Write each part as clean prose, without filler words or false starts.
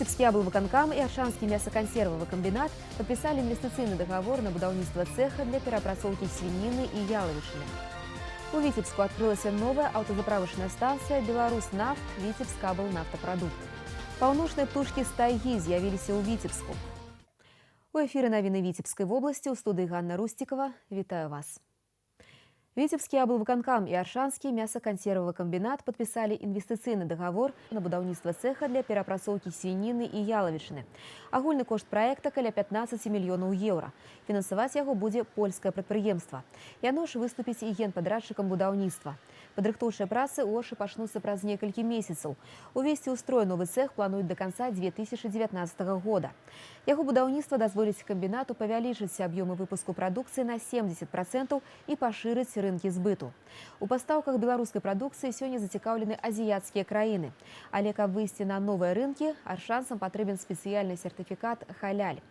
Витебский облвыканкам и Аршанский мясоконсервовый комбинат подписали инвестиционный договор на будаўніцтва цеха для перапрацоўкі свинины и яловичины. У Витебску открылась новая автозаправочная станция «Беларуснафт» Витебск облнафтопродукт. Паўночныя птушкі з тайгі з'явіліся ў Витебску. У эфире новины Витебской области, у студии Ганна Рустикова. Витаю вас. Витебский облвыканкам и Аршанский мясоконсервовый комбинат подписали инвестиционный договор на будаўніцтва цеха для перапрацоўкі свинины и яловичины. Агульны кошт проекта каля 15 миллионов евро. Фінансаваць яго будзе польскае прадпрыемства. Яно ж выступіць і генпадрядчыкам будаўніцтва. Падрыхтоўчыя працы ў Ошы пачнуцца праз некалькі месяцаў. Увесці ў строй новы цех плануюць до конца 2019 года. Яго будаўніцтва дазволіць камбінату павялічыць аб'ёмы выпуску прадукцыі на 70% і пашырыць рынкі збыту. У пастаўках беларускай прадукцыі сёння зацікаўлены азіяцкія краіны. Але каб выйсці на новыя рынкі, аршанцам патрэбен спецыяльны сертыфікат халяль.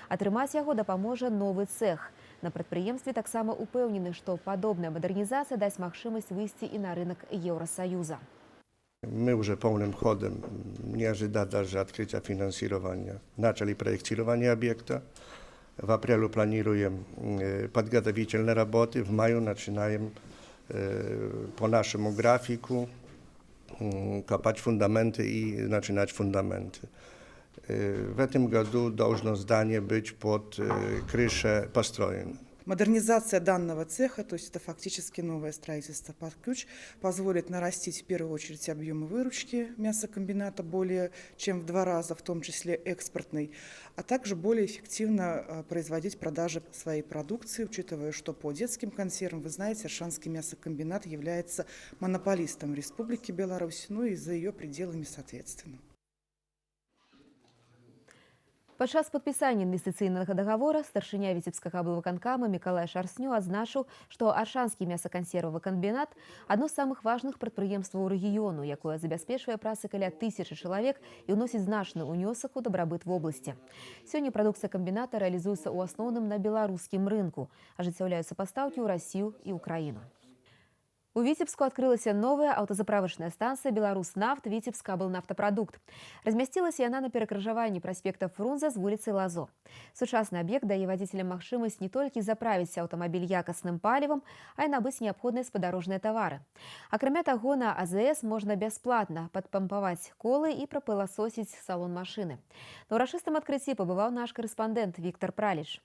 Атрымаць яго дапаможа новы цех. На прадпрыемстве таксама упэўнены, што падобная мадэрнізацыя дасць магчымасць выйсці і на рынок Евросоюза. Мы уже полным ходом, не ожидая даже открытия финансирования, начали проектирование объекта. В апреле планируем подготовительные работы, в мае начинаем по нашему графику копать фундаменты и начинать фундаменты. В этом году должно здание быть под крышей построено. Модернизация данного цеха, то есть это фактически новое строительство под ключ, позволит нарастить в первую очередь объемы выручки мясокомбината более чем в 2 раза, в том числе экспортной, а также более эффективно производить продажи своей продукции, учитывая, что по детским консервам, вы знаете, Аршанский мясокомбинат является монополистом Республики Беларусь, ну и за ее пределами соответственно. Падчас падпісання інвестыцыйнага договора старшыня Витебскага облвыканкама Миколай Шарсню адзначыў, што Аршанскі мясакансервовы камбінат – адно з самых важных прадпрыемстваў рэгіёну, якое забяспечвае працы каля 1000 чалавек і ўносіць значны ўнёсак у дабрабыт вобласці. Сёння прадукцыя камбіната рэалізуецца ў асноўным на беларускім рынку, ажыццяўляюцца пастаўкі ў Расію і ўкраіну. У Витебску открылась новая автозаправочная станция «Беларуснафт» Витебск облнафтопродукт. Размясцілася яна на перакрыжаванні праспекта Фрунзе з вуліцы Лазо. Сучасны аб'ект дае вадзіцелям магчымасць не толькі заправіць аўтамабіль якасным палівам, а і набыць неабходныя спадарожныя тавары. Акрамя таго, на АЗС можна бясплатна падпампаваць колы і прапыласосіць салон машыны. На ўрачыстым адкрыцці пабываў наш карэспандэнт Віктор Праліч.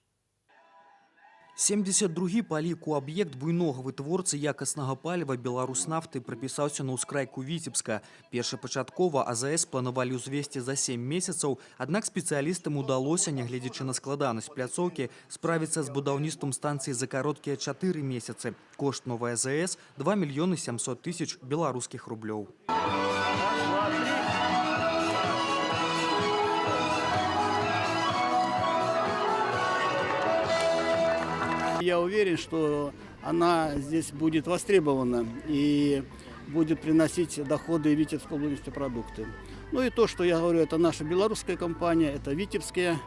72-гі па ліку аб'ект буйнога вытворцы якаснага паліва «Беларуснафты» прапісаўся на ўскрайку Витебска. Першапачаткова АЗС планавалі ўзвесці за 7 месяцаў, аднак спецыялістам удалося, нягледзячы на складанасць пляцоўкі, справіцца з будаўніцтвам станцыі за кароткія 4 месяцы. Кошт новай АЗС – 2 700 000 беларускіх рублёў. Я уверен, что она здесь будет востребована и будет приносить доходы Витебской области продукты. Ну и то, что я говорю, это наша белорусская компания, это Витебские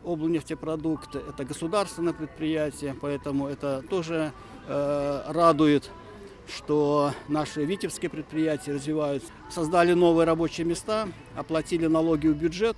облнефтепродукты, это государственное предприятие, поэтому это тоже радует, что наши витебские предприятия развиваются. Создали новые рабочие места, оплатили налоги в бюджет.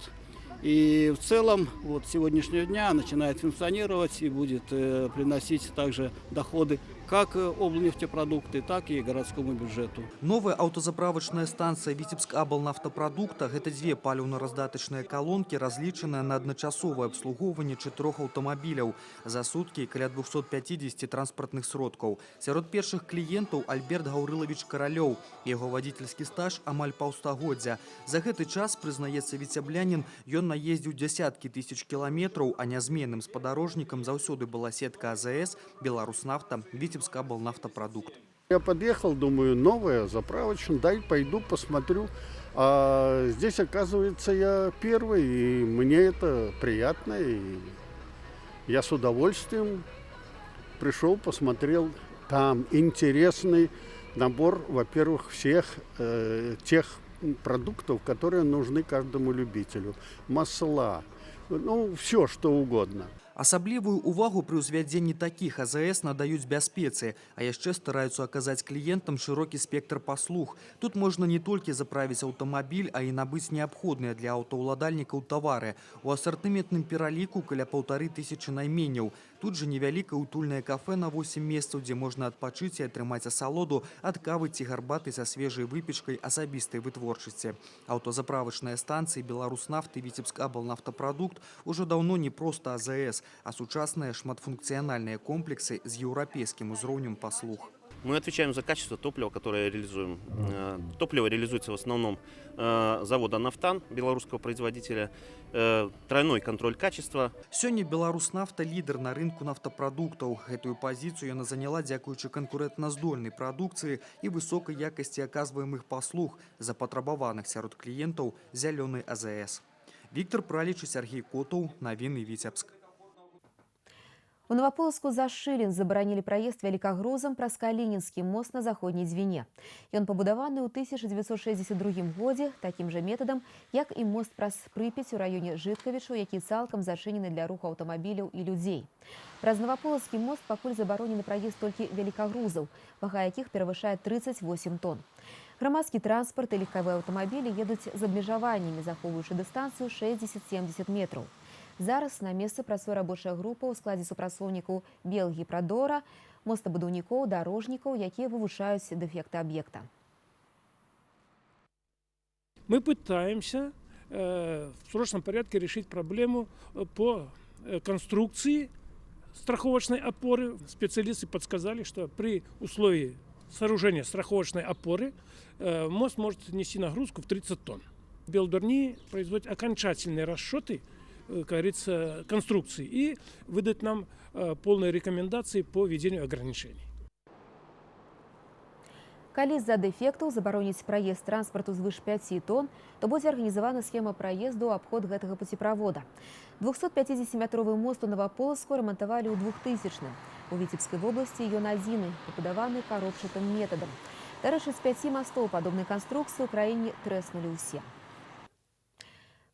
И в целом вот сегодняшнего дня начинает функционировать и будет приносить также доходы как облнефтепродукты, так и городскому бюджету. Новая автозаправочная станция Витебск облнафтопродукта – это 2 паліўна-раздатачныя колонки, разлічаныя на адначасовае абслугоўванне 4 аўтамабіляў. За суткі каля 250 транспартных сродкаў. Сярод першых кліентаў Альберт Гаўрылавіч Каралёў. Яго вадзіцельскі стаж амаль паўстагоддзя. За гэты час, прызнаецца віцяблянін, ён наездзіў дзясяткі тысяч кіламетраў, а нязменным спадарожнікам заўсёды была сетка АЗС, Беларуснафта, Витебск облнафтопродукт. Я подъехал, думаю, новая заправочная, дай пойду посмотрю. А здесь, оказывается, я первый, и мне это приятно. И я с удовольствием пришел, посмотрел. Там интересный набор, во-первых, всех тех продуктов, которые нужны каждому любителю. Масла, ну, все, что угодно. Асаблівую увагу при ўзвядзенні такіх АЗС надаюць бяспецы, а яшчэ стараюцца аказаць кліентам шырокі спектр паслуг. Тут можна не толькі заправіць аўтамабіль, а і набыць неабходныя для аўтаўладальнікаў тавары. У асартыментным пераліку каля 1500 найменняў. Тут жа невялікае утульнае кафэ на 8 месцаў, дзе можна адпачыць і атрымаць асалоду ад кавы ці гарбаты са свежай выпечкай асабістай вытворчасці. Аўтазаправачныя станцыі Беларуснафты, Віцебск-Аблнафтапрадукт ужо даўно не проста АЗС, а сучасныя шматфункцыянальныя комплексы з еўрапейскім узроўнем паслуг. Мы отвечаем за качество топлива, которое реализуем. Топливо реализуется в основном завода «Нафтан», белорусского производителя. Тройной контроль качества. Сёння Беларуснафта лідер на рынку нафтапрадуктаў. Гэтую пазіцыю яна заняла дзякуючы канкурэнтназдольнай прадукцыі і высокай якасці аказваемых паслуг, запатрабаваных сярод кліентаў зялёнай АЗС. Віктор Праліч і Сергей Котаў. Навіны Віцебск. У Новополоцку за шылін забаранілі праезд вялікагрузам праз Калінінскі мост на заходняй звіне. Ён пабудаваны ў 1962 годзе такім жа метадам, як і мост праз Прыпяць у раёне Жыткавічаў, які цалкам зачынены для руху аўтамабіляў і людзей. Праз Новополоцкі мост пакуль забаронены праезд толькі вялікагрузаў, вага якіх перавышае 38 тонн. Грамадскі транспарт і легкавыя аўтамабілі едуць з абмежаваннямі, захоўваючы дыстанцыю 60-70 метраў. Зараз на месцы працуе рабочая група ў складзе супрацоўнікаў Белгіі Прадора, мостабудаўнікоў, дарожнікаў, якія вывучаюць дэфекты аб'екта. Мы пытаемся в срочном порядке решить проблему по конструкции страховочной опоры. Специалисты подсказали, что при условии сооружения страховочной опоры мост может нести нагрузку в 30 тонн. Белдорни производит окончательные расчеты, как говорится, конструкции и выдать нам полные рекомендации по введению ограничений. Калі з-за дэфектаў забароніць праезд транспарту звыш 5 тонн, то будзе арганізавана схема праезду ў абход гэтага пуцеправода. 250-метровы мост у Новополоцку рамантавалі ў 2000-м. У Віцебскай вобласці ён адзіны, пабудаваны каробчатым метадам. Дарэчы, з 5 мастоў падобнай канструкцыі ў краіне трэснулі ўсе.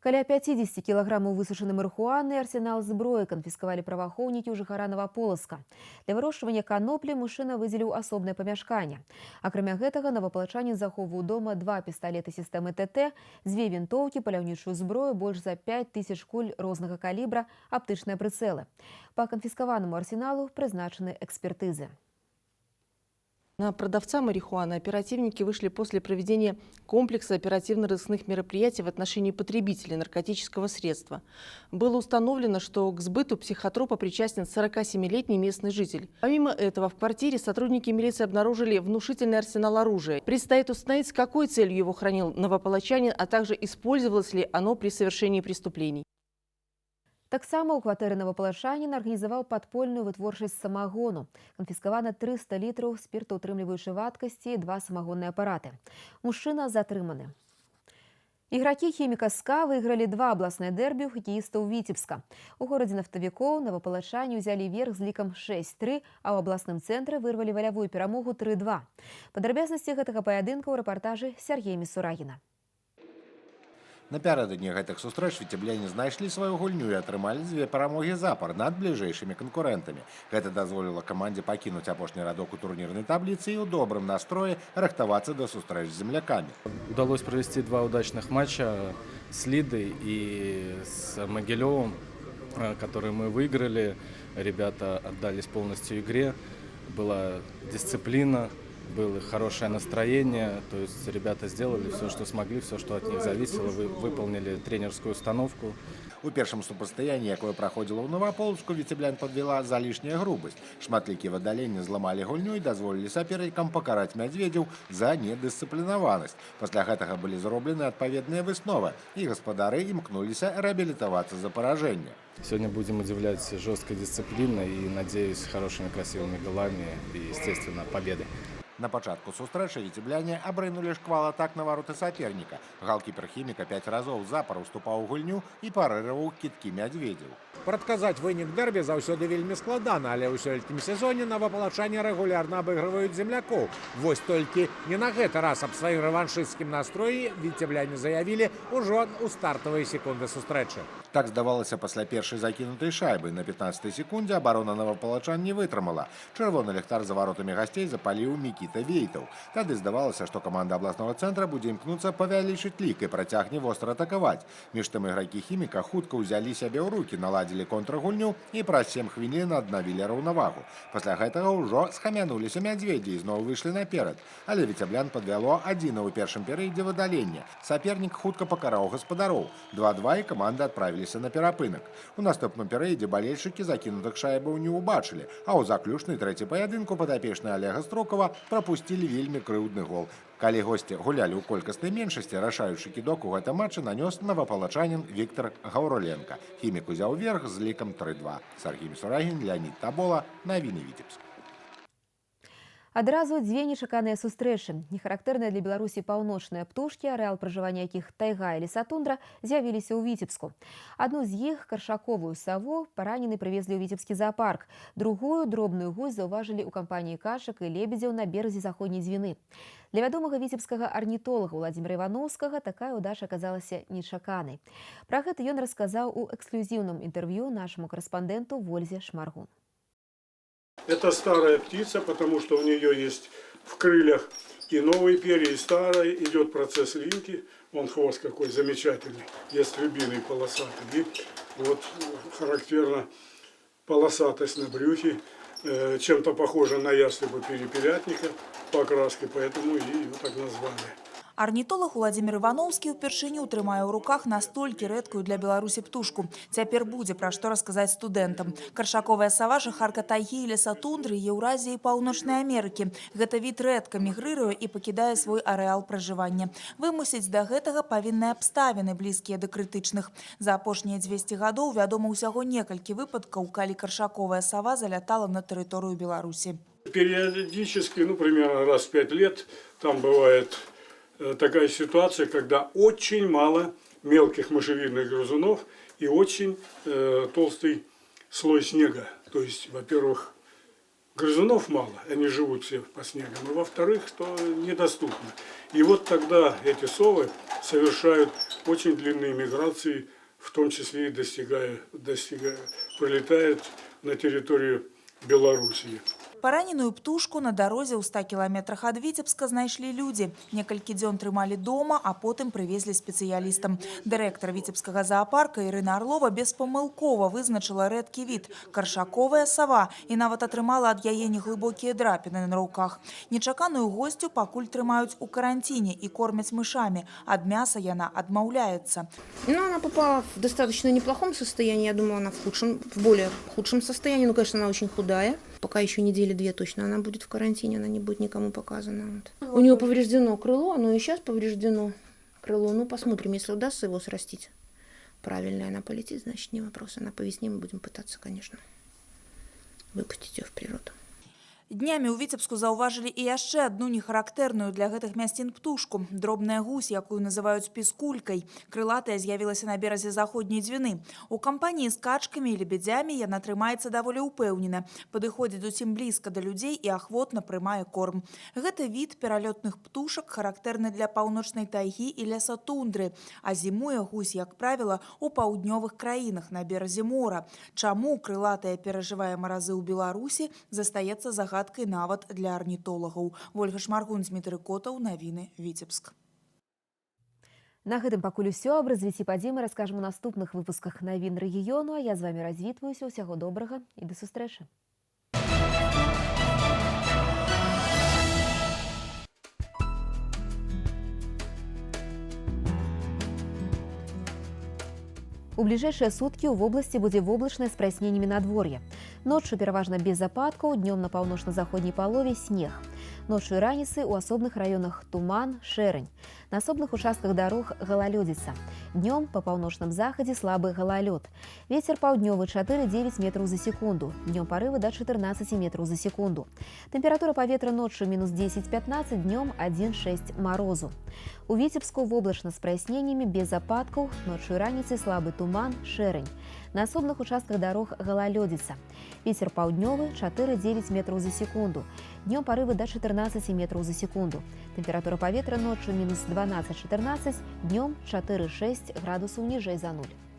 Каля 50 кілаграмаў высушанай марыхуаны і арсенал зброі канфіскавалі праваахоўнікі ў жыхара Новополоцка. Для вырошчвання каноплі мужчына выдзеліў асобнае памяшканне. Акрамя гэтага, новапалачанін захоўваў дома 2 пісталеты сістэмы ТТ, 2 вінтоўкі, паляўнічую зброю, больш за 5000 куль рознага калібра, аптычныя прыцэлы. Па канфіскаванаму арсеналу прызначаны экспертызы. На продавца марихуаны оперативники вышли после проведения комплекса оперативно-розыскных мероприятий в отношении потребителей наркотического средства. Было установлено, что к сбыту психотропа причастен 47-летний местный житель. Помимо этого, в квартире сотрудники милиции обнаружили внушительный арсенал оружия. Предстоит установить, с какой целью его хранил новополочанин, а также использовалось ли оно при совершении преступлений. Таксама ў кватэры новапалачанін арганізаваў падпольную вытворчасць самагону. Канфіскавана 300 літраў спіртаўтрымліваючай вадкасці і 2 самагонныя апараты. Мужчына затрыманы. Ігракі хіміка СКА выйгралі 2 абласныя дэрбі ў хакеістаў Віцебска. У горадзе нафтавікоў новапалачане ўзялі верх з лікам 6-3, а ў абласным цэнтры вырвалі валявую перамогу 3-2. Падрабязнасці гэтага паядынка ў рэпартажы Сергея Місурагіна. Напярэдадні гэтых сустрэч віцебляне знайшлі сваю гульню і атрымалі 2 перамогі запар над бліжэйшымі канкурэнтамі. Гэта дазволіла камандзе пакінуць апошні радок у турнірнай табліцы і ў добрым настроі рыхтавацца да сустрэч з землякамі. Удалось провести 2 удачных матча с Лидой и с Могилевым, которые мы выиграли. Ребята отдались полностью игре, была дисциплина, было хорошее настроение, то есть ребята сделали все, что смогли, все, что от них зависело, выполнили тренерскую установку. У першым супрацьстаянні, якое праходзіла ў Новополоцку, віцеблян падвела залішняя грубасць. Шматлікія выдаленні зламалі гульню і дазволілі сапернікам пакараць мядзведзяў за недысцыплінаванасць. Пасля гэтага былі зроблены адпаведныя высновы, і гаспадары імкнуліся рэабілітавацца за паражэнне. Сегодня будем удивлять жесткой дисциплиной и, надеюсь, хорошими красивыми голами и, естественно, победой. На пачатку сустрэчы віцебляне абрынулі шквал атак на вароты саперніка. Галкіпер хіміка 5 разоў запар уступаў у гульню і парыраваў кідкі мядзведзеў. Прадказаць вынік дэрбі заўсёды вельмі складана, але ў сёлетнім сезоне новапалачане рэгулярна абыгрываюць землякоў. Вось толькі не на гэты раз аб сваім рэваншысцкім настроі віцебляне заявілі ўжо у стартавыя секунды сустрэчы. Так здавалася пасля першай закінутай шайбы. На 15-й секундзе абарона новапалачан не вытрымала. Чырвоны ліхтар за варотамі гасцей запаліў Мікіта Вейтаў. Тады здавалася, што каманда абласнога цэнтра будзе імкнуцца павялічыць лік і працягне востра атакаваць. Між тым ігракі хіміка хутка ўзялі сябе ў рукі, наладзілі контргульню і праз 7 хвілін аднавілі раўнавагу. Пасля гэтага ўжо схамянуліся мядзведзі і зноў выйшлі наперад. Але віцеблян падвяло адзіна ў першым перыядзе выдалення. Сапернік хутка пакараў гаспадароў. 2-2 і каманда адправіліся на перапынак. У наступным перыядзе балельшчыкі закінутых шайбаў не ўбачылі, а ў заключнай трэцяй паядынку падапечныя Олега Строкава прапусцілі вельмі крыўдны гол. Калі госці гулялі ў колькаснай меншасці, рашаючы кідок у гэтым матчы нанёс новапалачанін Віктор Гаўруленка. Хімік узяў верх з лікам 3-2. Сергій Місурагін, Леонід Табола, навіны Віцебск. Адразу дзве нечаканыя сустрэчы. Нехарактэрныя для Беларусі паўночныя птушкі, арэал пражывання якіх тайга і лесатундра, з'явіліся ў Віцебску. Адну з іх, каршаковую саву, паранены прывезлі ў Віцебскі зоапарк. Другую, дробную гусь, заўважылі ў кампаніі качак і лебедзяў на беразе заходняй Двіны. Для вядомага віцебскага арнітолага Владзіміра Івановскага такая ўдача аказалася нечаканай. Пра гэта ён расказаў у эксклюзіўным інтэрв'ю нашаму карэспандэнту Вользе Шмаргун. Это старая птица, потому что у нее есть в крыльях и новые перья, и старые. Идет процесс линьки. Вон хвост какой замечательный. Есть рябиный полосатый. И вот характерна полосатость на брюхе. Чем-то похожа на ястреба перепелятника по окраске, поэтому и его так назвали. Арнітолог Владзімір Івановскі ўпершыню трымае ў руках настолькі рэдкую для Беларусі птушку. Цяпер будзе пра што расказаць студэнтам. Каршаковая сава – жыхарка тайгі і лесатундры Еўразіі і Паўночнай Амерыкі. Гэта від рэдка мігрыруе і пакідае свой арэал пражывання. Вымусіць да гэтага павінны абставіны, блізкія да крытычных. За апошнія 200 гадоў вядома ўсяго некалькі выпадкаў, калі каршаковая сава залятала на тэрыторыю Беларусі. Периодически, примерно раз в 5 лет, там бывает такая ситуация, когда очень мало мелких мышевидных грызунов и очень толстый слой снега. То есть, во-первых, грызунов мало, они живут все по снегу, но во-вторых, что недоступно. И вот тогда эти совы совершают очень длинные миграции, в том числе и прилетают на территорию Белоруссии. Параненую птушку на дарозе ў 100 кіламетрах ад Віцебска знайшлі людзі. Некалькі дзён трымалі дома, а потым прывезлі спецыялістам. Дырэктар Віцебскага зоапарка Ірына Арлова беспамылкова вызначыла рэдкі від – каршаковая сава, і нават атрымала ад яе неглыбокія драпіны на руках. Нечаканую госцю пакуль трымаюць у каранціне і кормяць мышамі. Ад мяса яна адмаўляецца. Она попала в достаточно неплохом состоянии, я думаю, она в более худшем состоянии. Ну, конечно, она очень худая. Пока еще недели 2 точно она будет в карантине, она не будет никому показана. Вот. У нее повреждено крыло, оно и сейчас повреждено крыло. Ну, посмотрим, если удастся его срастить. Правильно она полетит, значит, не вопрос. Она по весне мы будем пытаться, конечно, выпустить ее в природу. Днямі ў Віцебску заўважылі і яшчэ адну нехарактэрную для гэтых мясцін птушку. Дробная гусь, якую называюць піскулькай. Крылатая з'явілася на беразе заходняй Двіны. У кампаніі з качкамі і лебедзямі яна трымаецца даволі ўпэўнена. Падыходзіць зусім блізка да людзей і ахвотна прымае корм. Гэта від пералётных птушак, характэрны для паўночнай тайгі і лесатундры. А зімуе гусь, як правіла, у паўднёвых краінах на беразе мора. Чаму крылатая перажывае маразы ў Беларусі, застаецца загадкай нават для арнітолагаў. Вольга Шмаргун, Дмітрый Котаў, навіны Віцебск. На гэтым пакуль усё. Аб развіцці падзей мы раскажам у наступных выпусках навін рэгіёну. А я з вами развітваюся. Усяго добрага і да сустрэчы. У бліжэйшыя суткі ў вобласці будзе воблачнае з праясненнямі надвор'я. Ноччу пераважна без ападкаў, днём на паўночна-заходняй палове снег. Ночью и раніцай у асобных районах туман, шэрань. На асобных участках дорог галалёдзіца. Днем по паўночным захадзе слабы галалёд. Ветер паўднёвы 4-9 метров за секунду. Днем порывы до 14 метров за секунду. Температура паветра ночью минус 10-15, днем 1-6 морозу. У Витебску воблачна с прояснениями, без опадков, ночью и раніцай слабый туман, шэрань. На асобных участках дорог галалёдзіца. Ветер паўднёвы 4-9 метров за секунду. Днем порывы до 14 метров за секунду. Температура паветра ночью минус 12-14, днем 4-6 градусов ниже за нуль.